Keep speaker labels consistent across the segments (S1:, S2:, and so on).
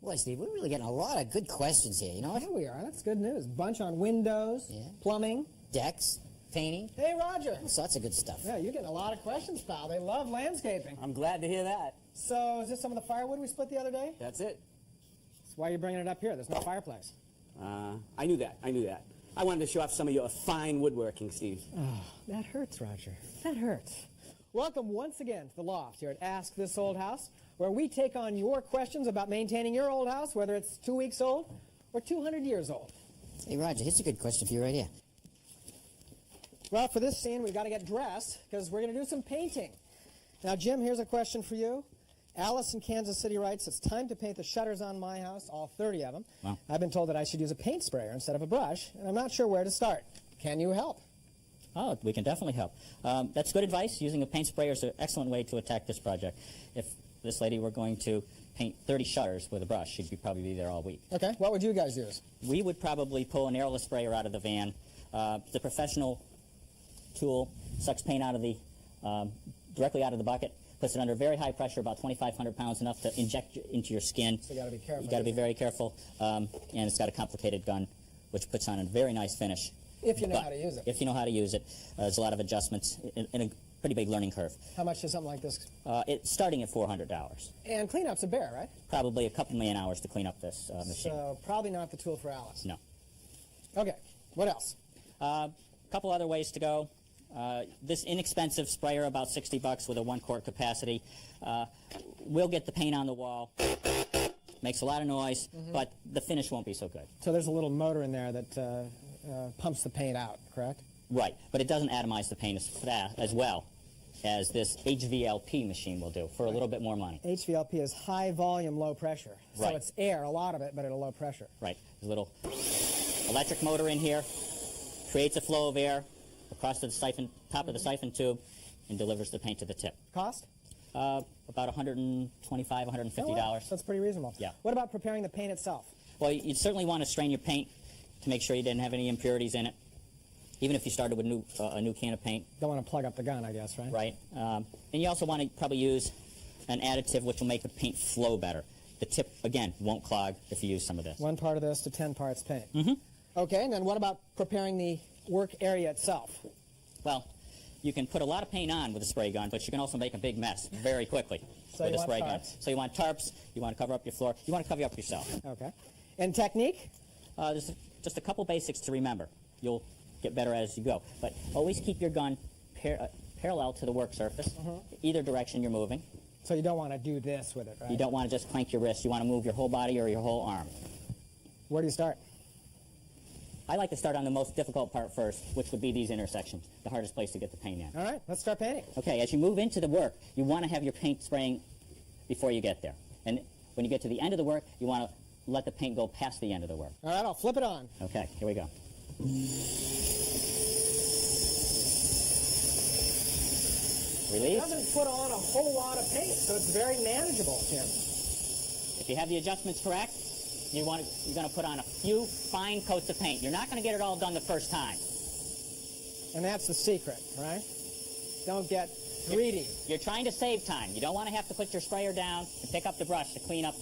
S1: Boy, Steve, we're really getting a lot of good questions here, you know?
S2: Here we are. That's good news. Bunch on windows, plumbing,
S1: decks, painting.
S2: Hey, Roger.
S1: All sorts of good stuff.
S2: Yeah, you're getting a lot of questions, pal. They love landscaping.
S3: I'm glad to hear that.
S2: So, is this some of the firewood we split the other day?
S3: That's it.
S2: That's why you're bringing it up here. There's no fireplace.
S3: I knew that. I wanted to show off some of your fine woodworking, Steve.
S2: Oh, that hurts, Roger. That hurts. Welcome once again to the Loft here at Ask This Old House, where we take on your questions about maintaining your old house, whether it's 2 weeks old or 200 years old.
S1: Hey, Roger, here's a good question for you right here.
S2: Well, for this scene, we've got to get dressed because we're going to do some painting. Now, Jim, here's a question for you. Alice in Kansas City writes, it's time to paint the shutters on my house, all 30 of them.
S1: Wow.
S2: I've been told that I should use a paint sprayer instead of a brush, and I'm not sure where to start. Can you help?
S4: Oh, we can definitely help. That's good advice. Using a paint sprayer is an excellent way to attack this project. If this lady were going to paint 30 shutters with a brush, she'd probably be there all week.
S2: Okay, what would you guys use?
S4: We would probably pull an airless sprayer out of the van. The professional tool sucks paint out of the directly out of the bucket, puts it under very high pressure, about 2,500 pounds, enough to inject into your skin.
S2: So you got to be careful.
S4: You got to be very careful, and it's got a complicated gun, which puts on a very nice finish.
S2: If you know how to use it.
S4: If you know how to use it, there's a lot of adjustments and a pretty big learning curve.
S2: How much does something like this?
S4: It's starting at $400.
S2: And cleanup's a bear, right?
S4: Probably a couple million hours to clean up this machine.
S2: So probably not the tool for Alice.
S4: No.
S2: Okay, what else?
S4: A couple other ways to go. This inexpensive sprayer, about $60 with a 1-quart capacity, will get the paint on the wall. Makes a lot of noise, but the finish won't be so good.
S2: So there's a little motor in there that pumps the paint out, correct?
S4: Right, but it doesn't atomize the paint as well as this HVLP machine will do for a little bit more money.
S2: HVLP is high volume, low pressure. So
S4: Right.
S2: it's air, a lot of it, but at a low pressure.
S4: Right, there's a little electric motor in here, creates a flow of air across to the siphon, top of the siphon tube, and delivers the paint to the tip.
S2: Cost?
S4: About $125, $150.
S2: Oh, wow. That's pretty reasonable.
S4: Yeah.
S2: What about preparing the paint itself?
S4: Well, you'd certainly want to strain your paint to make sure you didn't have any impurities in it, even if you started with a new can of paint.
S2: Don't want to plug up the gun, I guess, right?
S4: Right. And you also want to probably use an additive which will make the paint flow better. The tip, again, won't clog if you use some of this.
S2: 1 part of this to 10 parts paint.
S4: Mm-hmm.
S2: Okay, and then what about preparing the work area itself?
S4: Well, you can put a lot of paint on with a spray gun, but you can also make a big mess very quickly
S2: So
S4: with
S2: you
S4: a spray
S2: want
S4: gun.
S2: tarps.
S4: So you want tarps, you want to cover up your floor, you want to cover up yourself.
S2: Okay. And technique?
S4: There's just a couple basics to remember. You'll get better as you go. But always keep your gun parallel to the work surface, either direction you're moving.
S2: So you don't want to do this with it, right?
S4: You don't want to just crank your wrist. You want to move your whole body or your whole arm.
S2: Where do you start?
S4: I like to start on the most difficult part first, which would be these intersections, the hardest place to get the paint in.
S2: All right, let's start painting.
S4: Okay, as you move into the work, you want to have your paint spraying before you get there. And when you get to the end of the work, you want to let the paint go past the end of the work.
S2: All right, I'll flip it on.
S4: Okay, here we go.
S2: It
S4: Release.
S2: doesn't put on a whole lot of paint, so it's very manageable, Tim.
S4: If you have the adjustments correct, you're going to put on a few fine coats of paint. You're not going to get it all done the first time.
S2: And that's the secret, right? Don't get greedy.
S4: You're trying to save time. You don't want to have to put your sprayer down and pick up the brush to clean up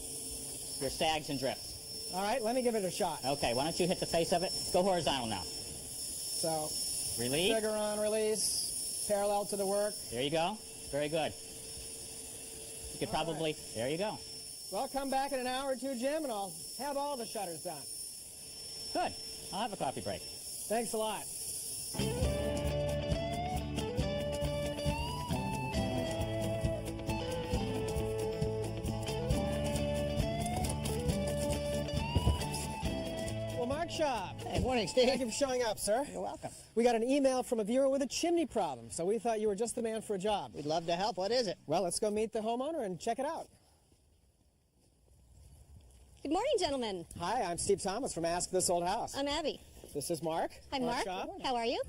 S4: your sags and drips.
S2: All right, let me give it a shot.
S4: Okay, why don't you hit the face of it? Go horizontal now.
S2: So,
S4: Release.
S2: trigger on, release, parallel to the work.
S4: There you go. Very good. You could probably,
S2: right.
S4: There you go.
S2: Well, come back in an hour or two, Jim, and I'll have all the shutters done.
S4: Good. I'll have a coffee break.
S2: Thanks a lot. Well, Mark Shop.
S5: Hey, morning, Steve.
S2: Thank you for showing up, sir.
S5: You're welcome.
S2: We got an email from a viewer with a chimney problem, so we thought you were just the man for a job.
S5: We'd love to help. What is it?
S2: Well, let's go meet the homeowner and check it out.
S6: Good morning, gentlemen.
S2: Hi, I'm Steve Thomas from Ask This Old House.
S6: I'm Abby.
S2: This is Mark.
S6: Hi, Mark.
S2: Shop.
S6: How are you?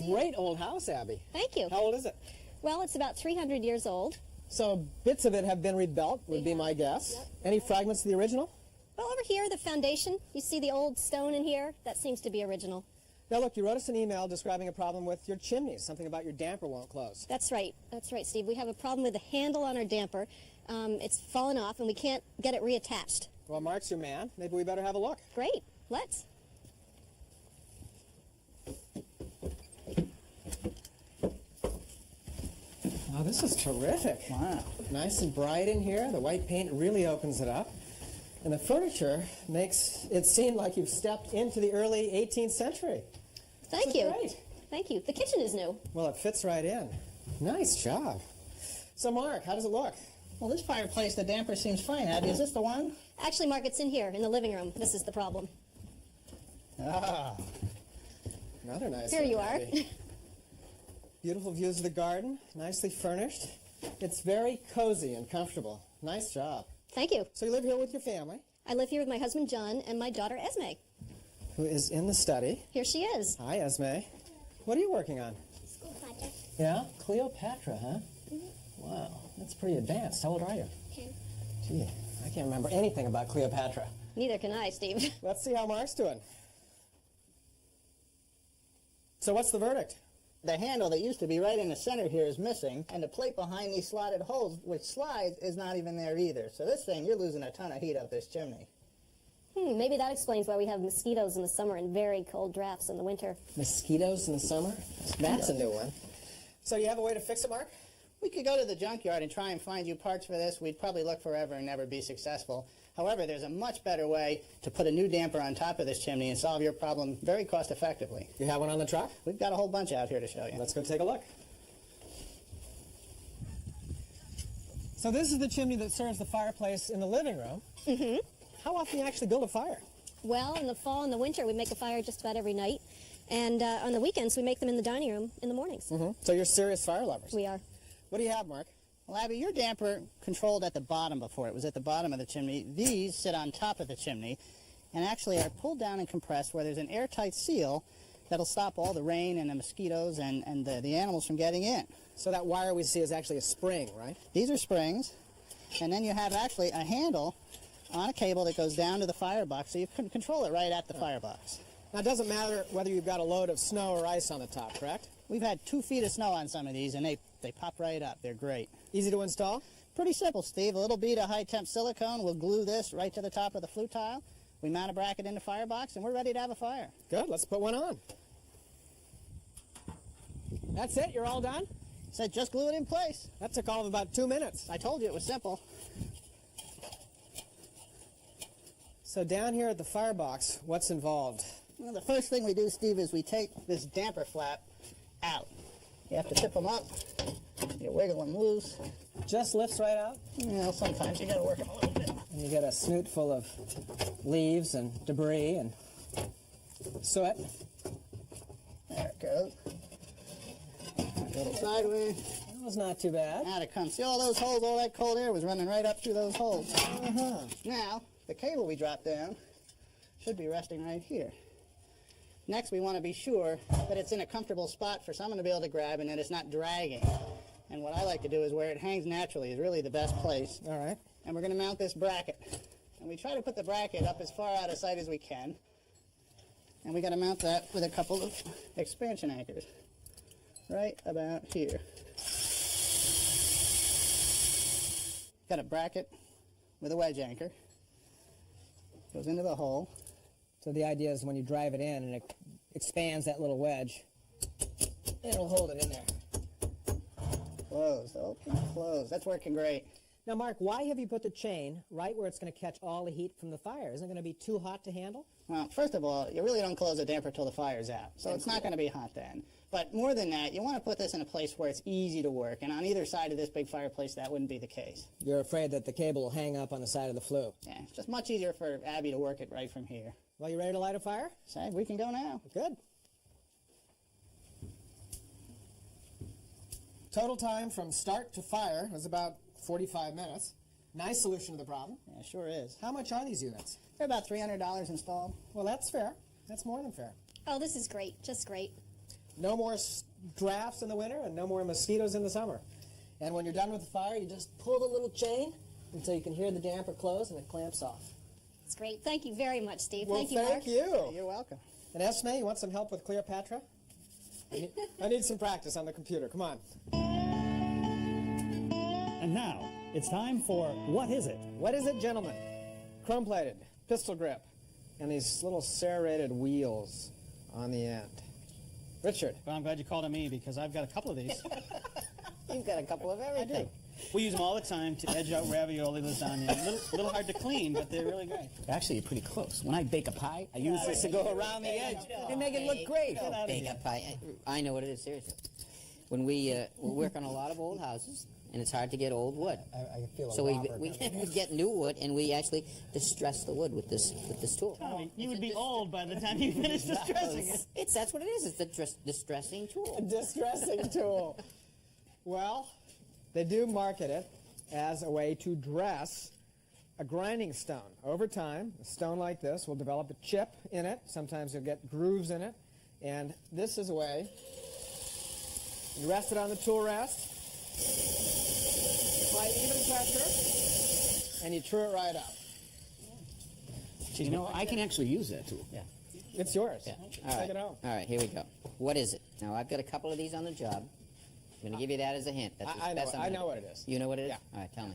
S2: Great old house, Abby.
S6: Thank you.
S2: How old is it?
S6: Well, it's about 300 years old.
S2: So bits of it have been rebuilt, would be my guess. Any fragments of the original?
S6: Well, over here, the foundation. You see the old stone in here? That seems to be original.
S2: Now, look, you wrote us an email describing a problem with your chimneys, something about your damper won't close.
S6: That's right, Steve. We have a problem with the handle on our damper. It's fallen off, and we can't get it reattached.
S2: Well, Mark's your man. Maybe we better have a look.
S6: Great. Let's.
S2: Oh, this is terrific.
S5: Wow.
S2: Nice and bright in here. The white paint really opens it up. And the furniture makes it seem like you've stepped into the early 18th century.
S6: Thank
S2: This is
S6: you.
S2: great.
S6: Thank you. The kitchen is new.
S2: Well, it fits right in. Nice job. So, Mark, how does it look?
S5: Well, this fireplace, the damper seems fine, Abby. Is this the one?
S6: Actually, Mark, it's in here, in the living room. This is the problem.
S5: Ah.
S2: Another nice
S6: Here
S2: one,
S6: you are.
S2: Abby. Beautiful views of the garden, nicely furnished. It's very cozy and comfortable. Nice job.
S6: Thank you.
S2: So you live here with your family,
S6: I live here with my husband, John, and my daughter, Esme.
S2: who is in the study.
S6: Here she is.
S2: Hi, Esme. What are you working on?
S7: School project.
S2: Yeah? Cleopatra, huh? Wow, that's pretty advanced. How old are you?
S7: 10.
S2: Gee, I can't remember anything about Cleopatra.
S6: Neither can I, Steve.
S2: Let's see how Mark's doing. So what's the verdict?
S5: The handle that used to be right in the center here is missing, and the plate behind these slotted holes, which slides, is not even there either. So this thing, you're losing a ton of heat up this chimney.
S6: Maybe that explains why we have mosquitoes in the summer and very cold drafts in the winter.
S2: Mosquitoes in the summer? That's a new one. So you have a way to fix it, Mark?
S5: We could go to the junkyard and try and find you parts for this. We'd probably look forever and never be successful. However, there's a much better way to put a new damper on top of this chimney and solve your problem very cost effectively.
S2: You have one on the truck?
S5: We've got a whole bunch out here to show you.
S2: Let's go take a look. So this is the chimney that serves the fireplace in the living room.
S6: Mm-hmm.
S2: How often do you actually build a fire?
S6: Well, in the fall and the winter, we make a fire just about every night. And on the weekends, we make them in the dining room in the mornings.
S2: So you're serious fire lovers.
S6: We are.
S2: What do you have, Mark?
S5: Well, Abby, your damper controlled at the bottom before. It was at the bottom of the chimney. These sit on top of the chimney and actually are pulled down and compressed where there's an airtight seal that'll stop all the rain and the mosquitoes and the animals from getting in.
S2: So that wire we see is actually a spring, right?
S5: These are springs, and then you have actually a handle on a cable that goes down to the firebox, so you can control it right at the firebox.
S2: Now, it doesn't matter whether you've got a load of snow or ice on the top, correct?
S5: We've had 2 feet of snow on some of these, and they pop right up. They're great.
S2: Easy to install?
S5: Pretty simple, Steve. A little bead of high-temp silicone. We'll glue this right to the top of the flue tile. We mount a bracket in the firebox, and we're ready to have a fire.
S2: Good, let's put one on. That's it, you're all done?
S5: Said just glue it in place.
S2: That took all of about 2 minutes.
S5: I told you it was simple.
S2: So down here at the firebox, what's involved?
S5: Well, the first thing we do, Steve, is we take this damper flap out. You have to tip them up. You wiggle them loose.
S2: Just lifts right out?
S5: You know, sometimes you got to work them a little bit.
S2: And you get a snoot full of leaves and debris and soot.
S5: There it goes. A little sideways.
S2: That was not too bad.
S5: Out it comes. See all those holes? All that cold air was running right up through those holes. Now, the cable we dropped down should be resting right here. Next, we want to be sure that it's in a comfortable spot for someone to be able to grab and that it's not dragging. And what I like to do is where it hangs naturally is really the best place.
S2: All right.
S5: And we're going to mount this bracket. And we try to put the bracket up as far out of sight as we can. And we got to mount that with a couple of expansion anchors. Right about here. Got a bracket with a wedge anchor. Goes into the hole.
S2: So the idea is when you drive it in and it expands that little wedge, it'll hold it in there.
S5: Closed, open, closed. That's working great.
S2: Now, Mark, why have you put the chain right where it's going to catch all the heat from the fire? Isn't it going to be too hot to handle?
S5: Well, first of all, you really don't close the damper till the fire's out, so it's not going to be hot then. But more than that, you want to put this in a place where it's easy to work, and on either side of this big fireplace, that wouldn't be the case.
S2: You're afraid that the cable will hang up on the side of the flue.
S5: Yeah, it's just much easier for Abby to work it right from here.
S2: Well, you ready to light a fire?
S5: Say, we can go now.
S2: Good. Total time from start to fire was about 45 minutes. Nice solution to the problem.
S5: Yeah, sure is.
S2: How much are these units?
S5: They're about $300 installed.
S2: Well, that's fair. That's more than fair.
S6: Oh, this is great. Just great.
S2: No more drafts in the winter and no more mosquitoes in the summer. And when you're done with the fire, you just pull the little chain until you can hear the damper close and it clamps off.
S6: It's great. Thank you very much, Steve.
S2: Well,
S6: thank you, Mark.
S2: thank you.
S5: You're welcome.
S2: And Esme, you want some help with Cleopatra? I need some practice on the computer. Come on.
S7: And now, it's time for What Is It?
S2: What is it, gentlemen? Chrome-plated, pistol grip, and these little serrated wheels on the end. Richard.
S8: Well, I'm glad you called on me because I've got a couple of these.
S1: You've got a couple of everything.
S8: We use them all the time to edge out ravioli, lasagna. A little hard to clean, but they're really great.
S3: Actually, you're pretty close. When I bake a pie, I use this to go around the edge. They make it look great.
S1: Bake a pie. I know what it is, seriously. When we work on a lot of old houses, and it's hard to get old wood.
S2: I feel
S1: So we get new wood, and we actually distress the wood with this tool.
S8: Tommy, you would be old by the time you finish distressing it.
S1: That's what it is. It's the distressing tool.
S2: Distressing tool. Well, they do market it as a way to dress a grinding stone. Over time, a stone like this will develop a chip in it. Sometimes you'll get grooves in it. And this is a way. You rest it on the tool rest. Apply even pressure. And you true it right up.
S3: You know, I can actually use that tool.
S1: Yeah.
S2: It's yours.
S1: Yeah.
S2: Take it home.
S1: All right, here we go. What is it? Now, I've got a couple of these on the job. I'm going to give you that as a hint. That's
S2: I know,
S1: best I'm
S2: I
S1: gonna-
S2: know what it is.
S1: You know what it is?
S2: Yeah.
S1: All right, tell me.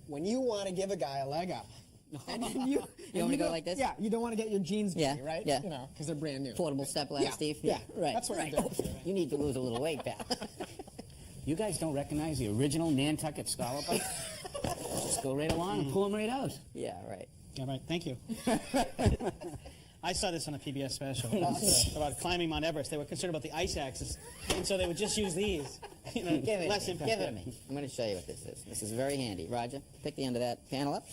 S2: When you want to give a guy a leg up. And
S1: You want me to go like this?
S2: Yeah, you don't want to get your jeans
S1: Yeah,
S2: dirty, right?
S1: yeah.
S2: You know, because they're brand new.
S1: Portable step ladder,
S2: Yeah,
S1: Steve?
S2: yeah,
S1: right.
S2: that's what I'm
S1: right.
S2: doing.
S1: You need to lose a little weight, pal.
S3: You guys don't recognize the original Nantucket scallop? Just go right along and pull them right out.
S1: Yeah, right.
S8: Yeah, right. Thank you. I saw this on a PBS special about climbing Mount Everest. They were concerned about the ice axis, and so they would just use these. You know,
S1: Give it,
S8: less impact.
S1: give it to me. I'm going to show you what this is. This is very handy. Roger, pick the end of that panel up.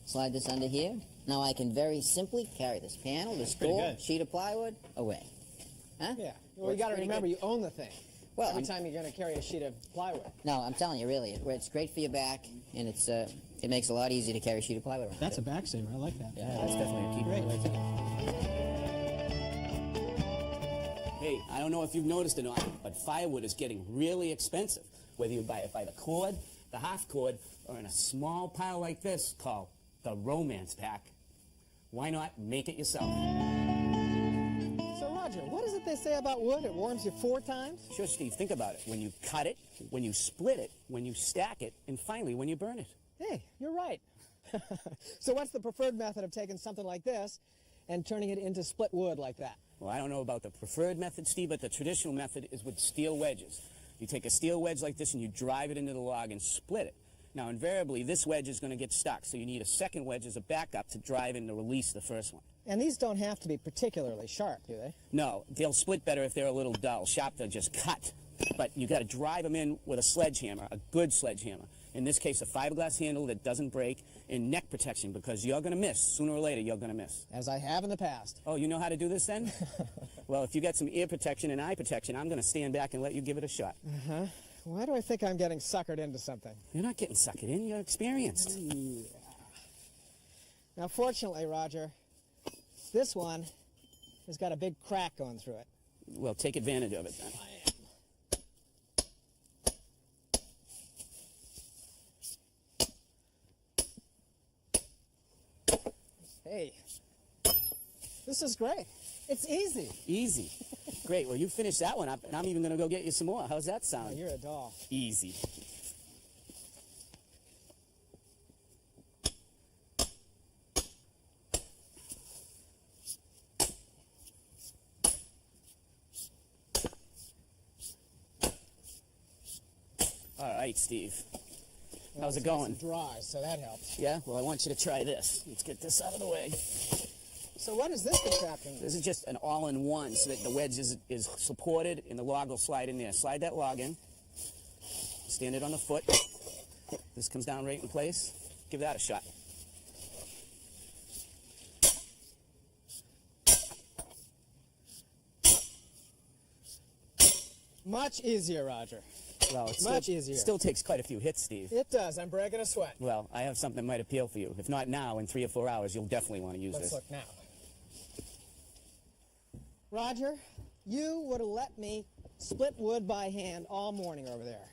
S1: Slide this under here. Now I can very simply carry this panel, this
S8: pretty
S1: door,
S8: good.
S1: sheet of plywood, away. Huh?
S2: Yeah. Well, you
S1: Works
S2: got to
S1: pretty
S2: remember,
S1: good.
S2: you own the thing.
S1: Well,
S2: Every time you're going to carry a sheet of plywood.
S1: No, I'm telling you, really, it's great for your back, and it makes it a lot easier to carry a sheet of plywood around.
S8: That's a backsaver. I like that.
S1: Yeah, that's definitely a key.
S8: Great.
S3: Hey, I don't know if you've noticed or not, but firewood is getting really expensive. Whether you buy it by the cord, the half cord, or in a small pile like this called the Romance Pack. Why not make it yourself?
S2: So, Roger, what is it they say about wood? It warms you 4 times?
S3: Sure, Steve, think about it. When you cut it, when you split it, when you stack it, and finally when you burn it.
S2: Hey, you're right. So what's the preferred method of taking something like this and turning it into split wood like that?
S3: Well, I don't know about the preferred method, Steve, but the traditional method is with steel wedges. You take a steel wedge like this and you drive it into the log and split it. Now, invariably, this wedge is going to get stuck, so you need a second wedge as a backup to drive in to release the first one.
S2: And these don't have to be particularly sharp, do they?
S3: No, they'll split better if they're a little dull. Sharp, they'll just cut. But you got to drive them in with a sledgehammer, a good sledgehammer. In this case, a fiberglass handle that doesn't break, and neck protection, because you're going to miss. Sooner or later, you're going to miss.
S2: As I have in the past.
S3: Oh, you know how to do this then? Well, if you got some ear protection and eye protection, I'm going to stand back and let you give it a shot.
S2: Uh-huh. Why do I think I'm getting suckered into something?
S3: You're not getting suckered in. You're experienced.
S2: Yeah. Now, fortunately, Roger, this one has got a big crack going through it.
S3: Well, take advantage of it then.
S2: Hey, this is great. It's easy.
S3: Easy. Great. Well, you finish that one up, and I'm even going to go get you some more. How's that
S2: Oh,
S3: sound?
S2: you're a doll.
S3: Easy. All right, Steve.
S2: Well,
S3: How's it
S2: it's nice
S3: going?
S2: and dry, so that helps.
S3: Yeah? Well, I want you to try this. Let's get this out of the way.
S2: So what is this contraption?
S3: This is just an all-in-one so that the wedge is supported and the log will slide in there. Slide that log in. Stand it on the foot. This comes down right in place. Give that a shot.
S2: Much easier, Roger.
S3: Well, it's
S2: Much easier.
S3: Still takes quite a few hits, Steve.
S2: It does. I'm breaking a sweat.
S3: Well, I have something that might appeal for you. If not now, in 3 or 4 hours, you'll definitely want to use
S2: Let's
S3: this.
S2: look now. Roger, you would have let me split wood by hand all morning over there.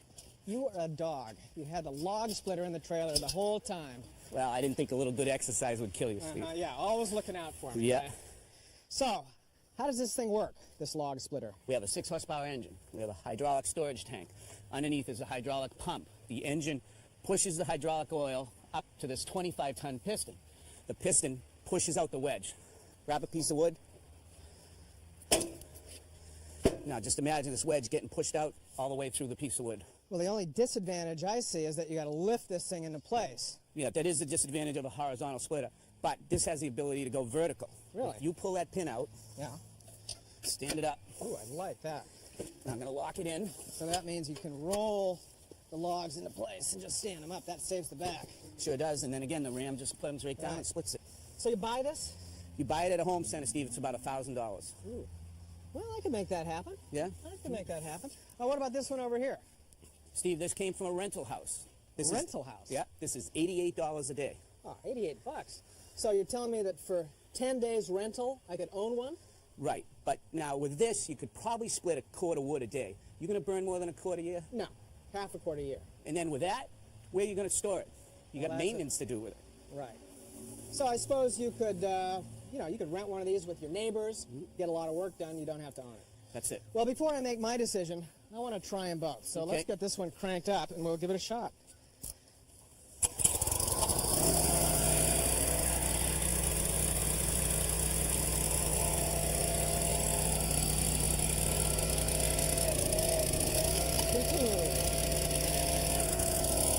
S2: You were a dog. You had the log splitter in the trailer the whole time.
S3: Well, I didn't think a little good exercise would kill you, Steve.
S2: Yeah, always looking out for me.
S3: Yeah.
S2: Okay? So, how does this thing work, this log splitter?
S3: We have a 6-horsepower engine. We have a hydraulic storage tank. Underneath is a hydraulic pump. The engine pushes the hydraulic oil up to this 25-ton piston. The piston pushes out the wedge. Grab a piece of wood. Now, just imagine this wedge getting pushed out all the way through the piece of wood.
S2: Well, the only disadvantage I see is that you got to lift this thing into place.
S3: Yeah, that is the disadvantage of a horizontal splitter. But this has the ability to go vertical.
S2: Really?
S3: If you pull that pin out,
S2: Yeah.
S3: stand it up.
S2: Ooh, I like that.
S3: I'm going to lock it in.
S2: So that means you can roll the logs into place and just stand them up. That saves the back.
S3: Sure does. And then again, the ram just comes right down and splits it.
S2: So you buy this?
S3: You buy it at a home center, Steve. It's about $1,000.
S2: Ooh. Well, I could make that happen.
S3: Yeah?
S2: I could make that happen. Oh, what about this one over here?
S3: Steve, this came from a rental house. This
S2: Rental house?
S3: Yeah, this is $88 a day.
S2: Oh, 88 bucks. So you're telling me that for 10 days rental, I could own one?
S3: Right, but now with this, you could probably split a cord of wood a day. You going to burn more than a cord a year?
S2: No, half a quart a year.
S3: And then with that, where are you going to store it? You
S2: Well,
S3: got
S2: that's
S3: maintenance to do with it.
S2: Right. So I suppose you could, you could rent one of these with your neighbors, get a lot of work done, you don't have to own it.
S3: That's it.
S2: Well, before I make my decision, I want to try them both. So
S3: Okay.
S2: let's get this one cranked up and we'll give it a shot.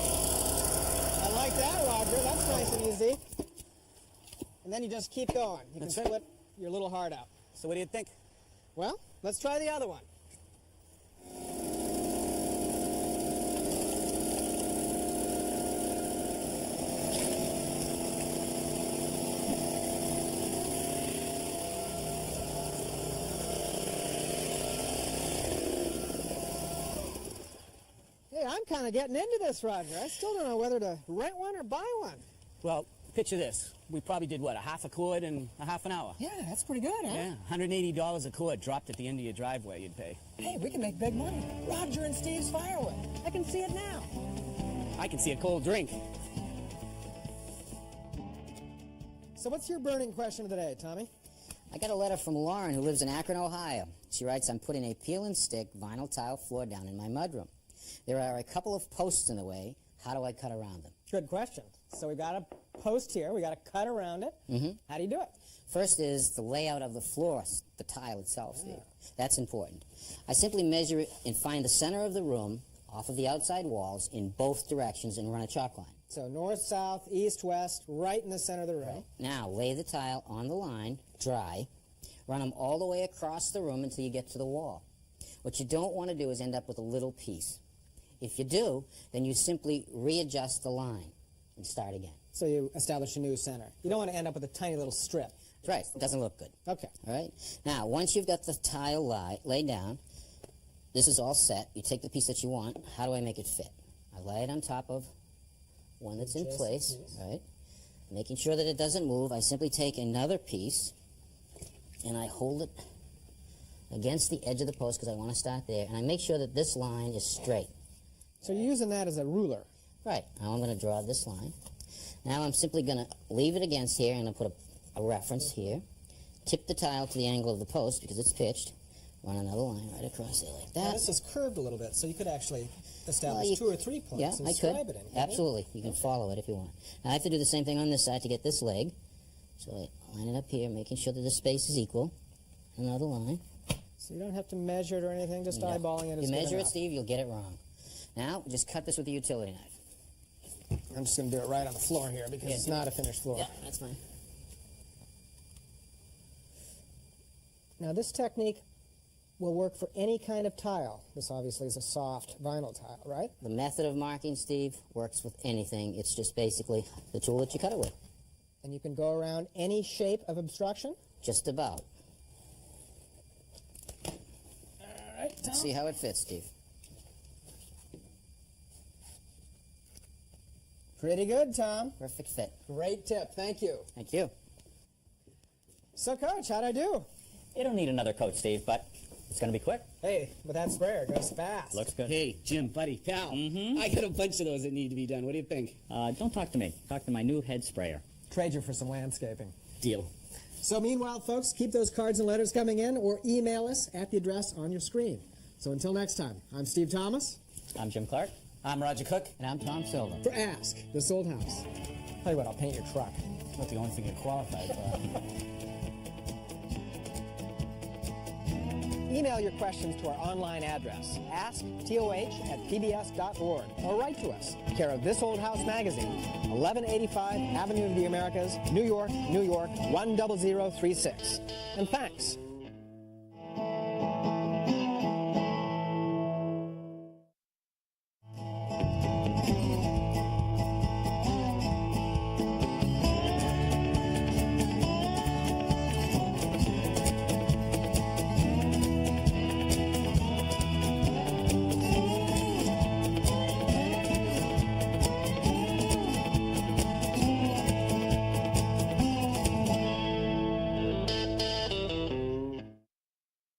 S2: I like that, Roger. That's nice and easy. And then you just keep going. You
S3: That's
S2: can
S3: right.
S2: split your little heart out.
S3: So what do you think?
S2: Well, let's try the other one. Hey, I'm kind of getting into this, Roger. I still don't know whether to rent one or buy one.
S3: Well, picture this. We probably did, what, a half a cord in a half an hour?
S2: Yeah, that's pretty good, huh?
S3: Yeah, $180 a cord dropped at the end of your driveway you'd pay.
S2: Hey, we can make big money. Roger and Steve's firewood. I can see it now.
S3: I can see a cold drink.
S2: So what's your burning question of the day, Tommy?
S1: I got a letter from Lauren, who lives in Akron, Ohio. She writes, I'm putting a peel and stick vinyl tile floor down in my mudroom. There are a couple of posts in the way. How do I cut around them?
S2: Good question. So we got a post here. We got to cut around it.
S1: Mm-hmm.
S2: How do you do it?
S1: First is the layout of the floor, the tile itself, Steve. That's important. I simply measure it and find the center of the room off of the outside walls in both directions and run a chalk line.
S2: So north, south, east, west, right in the center of the room.
S1: Now, lay the tile on the line, dry. Run them all the way across the room until you get to the wall. What you don't want to do is end up with a little piece. If you do, then you simply readjust the line and start again.
S2: So you establish a new center. You don't want to end up with a tiny little strip.
S1: That's right. It doesn't look good.
S2: Okay.
S1: All right? Now, once you've got the tile laid down, this is all set. You take the piece that you want. How do I make it fit? I lay it on top of one that's in place, right? Making sure that it doesn't move, I simply take another piece and I hold it against the edge of the post because I want to start there, and I make sure that this line is straight.
S2: So you're using that as a ruler.
S1: Right. Now I'm going to draw this line. Now I'm simply going to leave it against here, and I'm going to put a reference here. Tip the tile to the angle of the post because it's pitched. Run another line right across there like
S2: Now
S1: that.
S2: this is curved a little bit, so you could actually establish
S1: Well, you-
S2: 2 or 3 points
S1: Yeah,
S2: and
S1: I
S2: scribe
S1: could.
S2: it in. couldn't you?
S1: Absolutely. You can follow it if you want. Now I have to do the same thing on this side to get this leg. So I line it up here, making sure that the space is equal. Another line.
S2: So you don't have to measure it or anything, just eyeballing it is
S1: You
S2: good
S1: measure it,
S2: enough.
S1: Steve, you'll get it wrong. Now, just cut this with a utility knife.
S2: I'm just going to do it right on the floor here because
S1: Yeah.
S2: it's not a finished floor.
S1: Yeah, that's fine.
S2: Now this technique will work for any kind of tile. This obviously is a soft vinyl tile, right?
S1: The method of marking, Steve, works with anything. It's just basically the tool that you cut it with.
S2: And you can go around any shape of obstruction.
S1: Just about.
S2: All right,
S1: Let's see how it fits, Steve.
S2: Pretty good, Tom.
S1: Perfect fit.
S2: Great tip. Thank you.
S1: Thank you.
S2: So, Coach, how'd I do?
S4: It'll need another coat, Steve, but it's going to be quick.
S2: Hey, but that sprayer goes fast.
S4: Looks good.
S3: Hey, Jim, buddy, pal. I got a bunch of those that need to be done. What do you think?
S4: Don't talk to me. Talk to my new head sprayer.
S2: Trade you for some landscaping.
S3: Deal.
S2: So meanwhile, folks, keep those cards and letters coming in or email us at the address on your screen. So until next time, I'm Steve Thomas.
S4: I'm Jim Clark.
S3: I'm Roger Cook.
S1: And I'm Tom Silva.
S2: For Ask This Old House. Tell you what, I'll paint your truck.
S3: Not the only thing you're qualified for.
S2: Email your questions to our online address, asktoh@pbs.org, or write to us, care of This Old House Magazine, 1185 Avenue of the Americas, New York, New York, 10036. And thanks